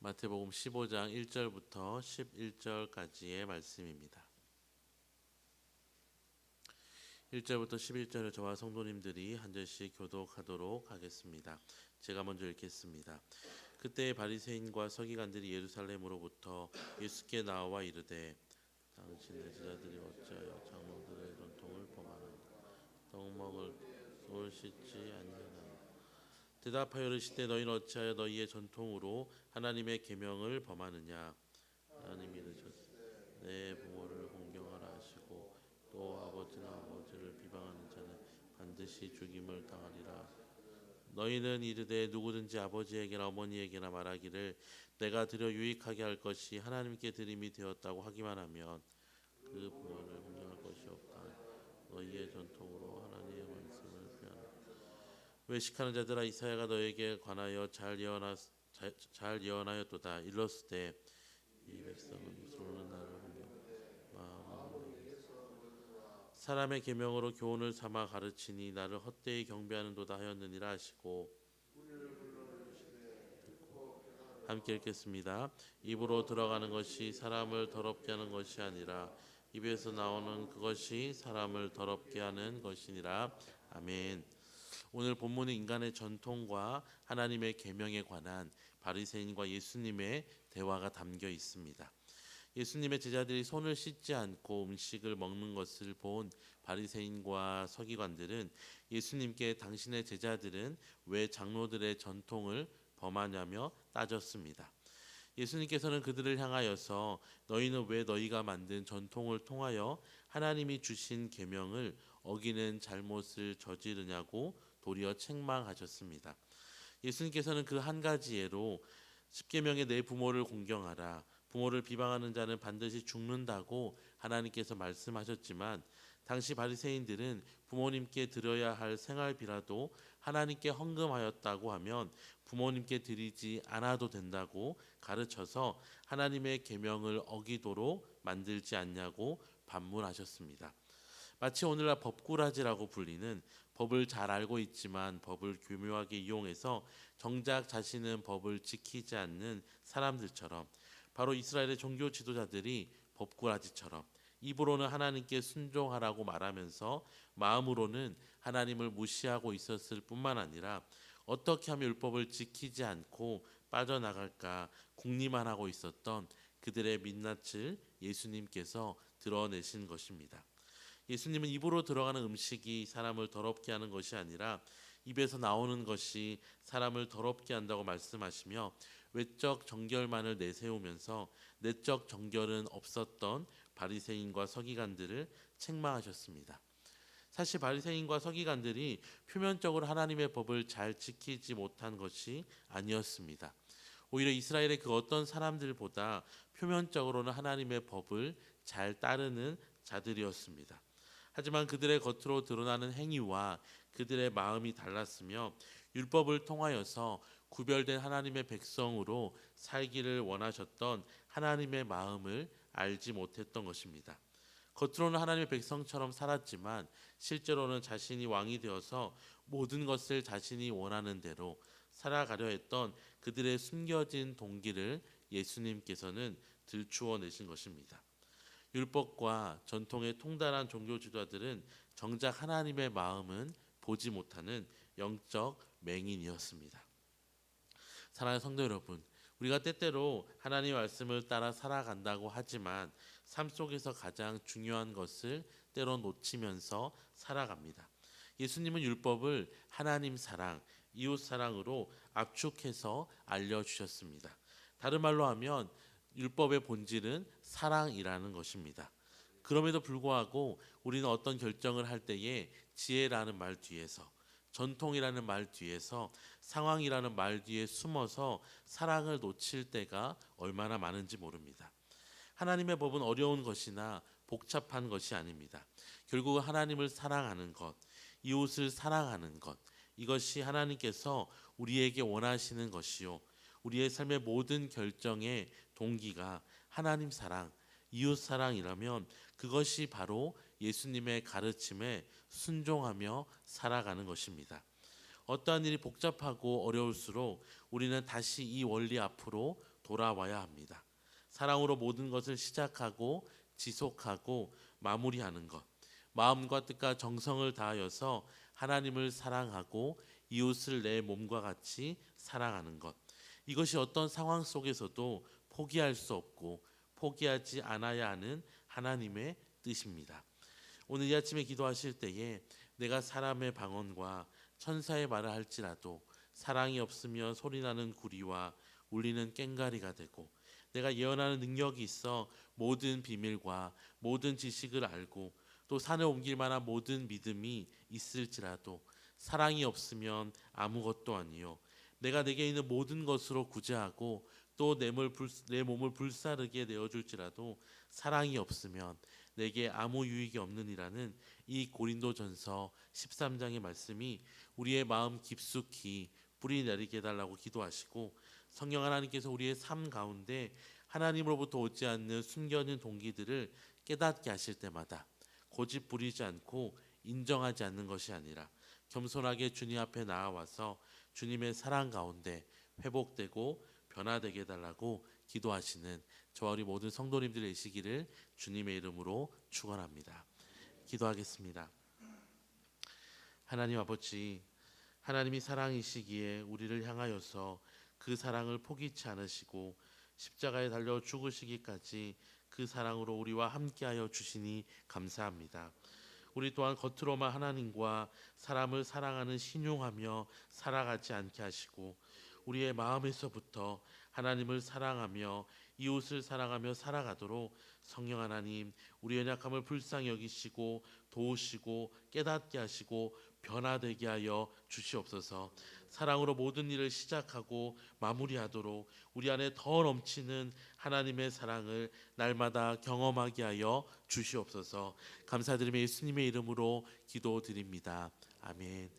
마태복음 15장 1절부터 11절까지의 말씀입니다. 1절부터 11절을 저와 성도님들이 한 절씩 교독하도록 하겠습니다. 제가 먼저 읽겠습니다. 그때 바리새인과 서기관들이 예루살렘으로부터 예수께 나와 이르되 당신의 제자들이 어찌하여 장로들의 전통을 범하는가? 떡 먹을 손을 씻지 아니하나? 대답하여 이르시되 너희는 어찌하여 너희의 전통으로 하나님의 계명을 범하느냐? 하나님이 이르셨으되 내 부모를 공경하라 하시고 또 아버지나 아버지를 비방하는 자는 반드시 죽임을 당하리라. 너희는 이르되 누구든지 아버지에게나 어머니에게나 말하기를 내가 드려 유익하게 할 것이 하나님께 드림이 되었다고 하기만 하면 그 부모를 공경할 것이 없다. 너희의 전통으로 하나님의 말씀을 피하라. 외식하는 자들아, 이사야가 너에게 관하여 잘 예언하였도다. 일렀으되 이 백성은 입으로는 나를 공경 마음으로 사람의 계명으로 교훈을 삼아 가르치니 나를 헛되이 경배하는도다 하였느니라 하시고, 함께 읽겠습니다. 입으로 들어가는 것이 사람을 더럽게 하는 것이 아니라 입에서 나오는 그것이 사람을 더럽게 하는 것이니라. 아멘. 오늘 본문은 인간의 전통과 하나님의 계명에 관한 바리새인과 예수님의 대화가 담겨 있습니다. 예수님의 제자들이 손을 씻지 않고 음식을 먹는 것을 본 바리새인과 서기관들은 예수님께 당신의 제자들은 왜 장로들의 전통을 범하냐며 따졌습니다. 예수님께서는 그들을 향하여서 너희는 왜 너희가 만든 전통을 통하여 하나님이 주신 계명을 어기는 잘못을 저지르냐고 도리어 책망하셨습니다. 예수님께서는 그 한 가지 예로 십계명에 내 부모를 공경하라, 부모를 비방하는 자는 반드시 죽는다고 하나님께서 말씀하셨지만 당시 바리새인들은 부모님께 드려야 할 생활비라도 하나님께 헌금하였다고 하면 부모님께 드리지 않아도 된다고 가르쳐서 하나님의 계명을 어기도록 만들지 않냐고 반문하셨습니다. 마치 오늘날 법꾸라지라고 불리는 법을 잘 알고 있지만 법을 교묘하게 이용해서 정작 자신은 법을 지키지 않는 사람들처럼, 바로 이스라엘의 종교 지도자들이 법꾸라지처럼 입으로는 하나님께 순종하라고 말하면서 마음으로는 하나님을 무시하고 있었을 뿐만 아니라 어떻게 하면 율법을 지키지 않고 빠져나갈까 궁리만 하고 있었던 그들의 민낯을 예수님께서 드러내신 것입니다. 예수님은 입으로 들어가는 음식이 사람을 더럽게 하는 것이 아니라 입에서 나오는 것이 사람을 더럽게 한다고 말씀하시며 외적 정결만을 내세우면서 내적 정결은 없었던 바리새인과 서기관들을 책망하셨습니다. 사실 바리새인과 서기관들이 표면적으로 하나님의 법을 잘 지키지 못한 것이 아니었습니다. 오히려 이스라엘의 그 어떤 사람들보다 표면적으로는 하나님의 법을 잘 따르는 자들이었습니다. 하지만 그들의 겉으로 드러나는 행위와 그들의 마음이 달랐으며 율법을 통하여서 구별된 하나님의 백성으로 살기를 원하셨던 하나님의 마음을 알지 못했던 것입니다. 겉으로는 하나님의 백성처럼 살았지만 실제로는 자신이 왕이 되어서 모든 것을 자신이 원하는 대로 살아가려 했던 그들의 숨겨진 동기를 예수님께서는 들추어 내신 것입니다. 율법과 전통에 통달한 종교 지도자들은 정작 하나님의 마음은 보지 못하는 영적 맹인이었습니다. 사랑하는 성도 여러분, 우리가 때때로 하나님의 말씀을 따라 살아간다고 하지만 삶 속에서 가장 중요한 것을 때로 놓치면서 살아갑니다. 예수님은 율법을 하나님 사랑, 이웃 사랑으로 압축해서 알려주셨습니다. 다른 말로 하면 율법의 본질은 사랑이라는 것입니다. 그럼에도 불구하고 우리는 어떤 결정을 할 때에 지혜라는 말 뒤에서, 전통이라는 말 뒤에서, 상황이라는 말 뒤에 숨어서 사랑을 놓칠 때가 얼마나 많은지 모릅니다. 하나님의 법은 어려운 것이나 복잡한 것이 아닙니다. 결국 하나님을 사랑하는 것, 이웃을 사랑하는 것, 이것이 하나님께서 우리에게 원하시는 것이요, 우리의 삶의 모든 결정의 동기가 하나님 사랑, 이웃 사랑이라면 그것이 바로 예수님의 가르침에 순종하며 살아가는 것입니다. 어떠한 일이 복잡하고 어려울수록 우리는 다시 이 원리 앞으로 돌아와야 합니다. 사랑으로 모든 것을 시작하고 지속하고 마무리하는 것. 마음과 뜻과 정성을 다하여서 하나님을 사랑하고 이웃을 내 몸과 같이 사랑하는 것. 이것이 어떤 상황 속에서도 포기할 수 없고 포기하지 않아야 하는 하나님의 뜻입니다. 오늘 이 아침에 기도하실 때에 내가 사람의 방언과 천사의 말을 할지라도 사랑이 없으면 소리나는 구리와 울리는 꽹가리가 되고, 내가 예언하는 능력이 있어 모든 비밀과 모든 지식을 알고 또 산을 옮길 만한 모든 믿음이 있을지라도 사랑이 없으면 아무것도 아니요, 내가 내게 있는 모든 것으로 구제하고 또 내 몸을 불사르게 내어줄지라도 사랑이 없으면 내게 아무 유익이 없느니라는 이 고린도전서 13장의 말씀이 우리의 마음 깊숙이 뿌리 내리게 해달라고 기도하시고, 성령 하나님께서 우리의 삶 가운데 하나님으로부터 오지 않는 숨겨진 동기들을 깨닫게 하실 때마다 고집 부리지 않고 인정하지 않는 것이 아니라 겸손하게 주님 앞에 나아와서 주님의 사랑 가운데 회복되고 변화되게 해달라고 기도하시는 저와 우리 모든 성도님들 되시기를 주님의 이름으로 축원합니다. 기도하겠습니다. 하나님 아버지, 하나님이 사랑이시기에 우리를 향하여서 그 사랑을 포기치 않으시고 십자가에 달려 죽으시기까지 그 사랑으로 우리와 함께하여 주시니 감사합니다. 우리 또한 겉으로만 하나님과 사람을 사랑하는 신용하며 살아가지 않게 하시고 우리의 마음에서부터 하나님을 사랑하며 이웃을 사랑하며 살아가도록 성령 하나님, 우리의 연약함을 불쌍히 여기시고 도우시고 깨닫게 하시고 변화되게 하여 주시옵소서. 사랑으로 모든 일을 시작하고 마무리하도록 우리 안에 더 넘치는 하나님의 사랑을 날마다 경험하게 하여 주시옵소서. 감사드리며 예수님의 이름으로 기도드립니다. 아멘.